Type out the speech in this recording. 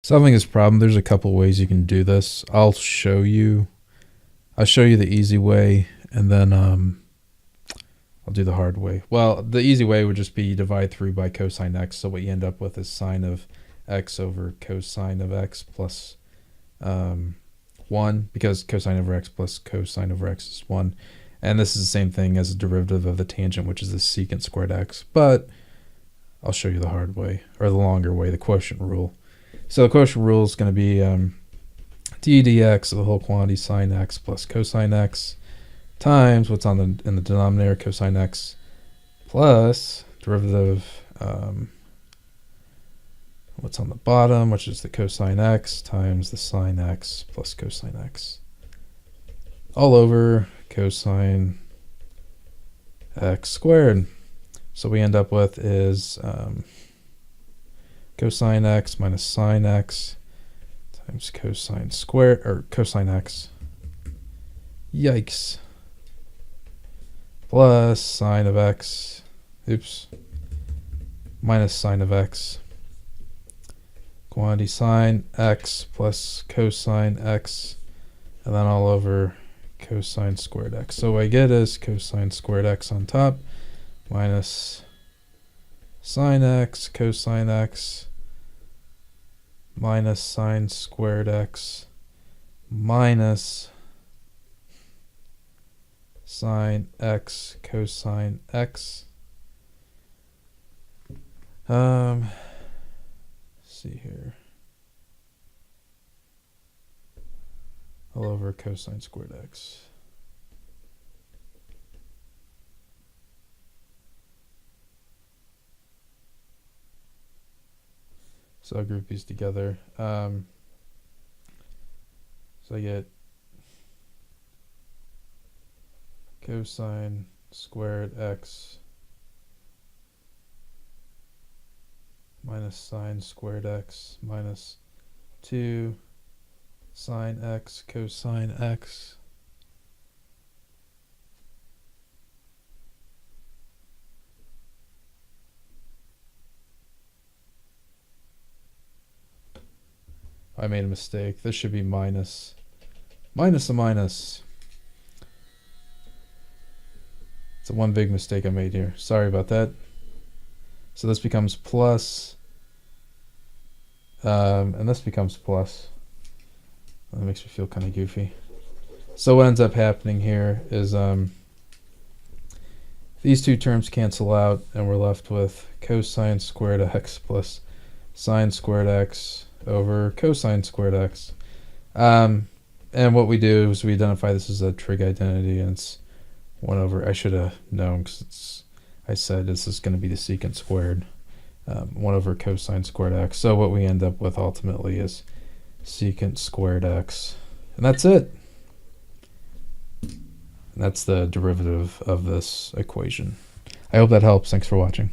Solving this problem, there's a couple ways you can do this. I'll show you the easy way, and then I'll do the hard way. Well, the easy way would just be divide through by cosine x. So what you end up with is sine of x over cosine of x plus 1, because cosine over x plus cosine over x is 1. And this is the same thing as a derivative of the tangent, which is the secant squared x. But I'll show you the hard way, or the longer way, the quotient rule. So the quotient rule is going to be d dx of the whole quantity sine x plus cosine x times what's in the denominator, cosine x, plus derivative what's on the bottom, which is the cosine x, times the sine x plus cosine x, all over cosine x squared. So we end up with is cosine x minus sine x times cosine squared, or cosine x, yikes, plus sine of x, minus sine of x, quantity sine x plus cosine x, and then all over cosine squared x. So what I get is cosine squared x on top minus sine x cosine x minus sine squared x minus sine x cosine x. See here, all over cosine squared x. So I'll group these together. So I get cosine squared x minus sine squared x minus 2 sine x cosine x I made a mistake. This should be minus a minus. It's one big mistake I made here. Sorry about that. So this becomes plus, and this becomes plus. That makes me feel kind of goofy. So what ends up happening here is these two terms cancel out, and we're left with cosine squared x plus sine squared x over cosine squared x. And what we do is we identify this as a trig identity, and it's 1 over, I should have known because I said this is going to be the secant squared, 1 over cosine squared x. So what we end up with ultimately is secant squared x. And that's it. And that's the derivative of this equation. I hope that helps. Thanks for watching.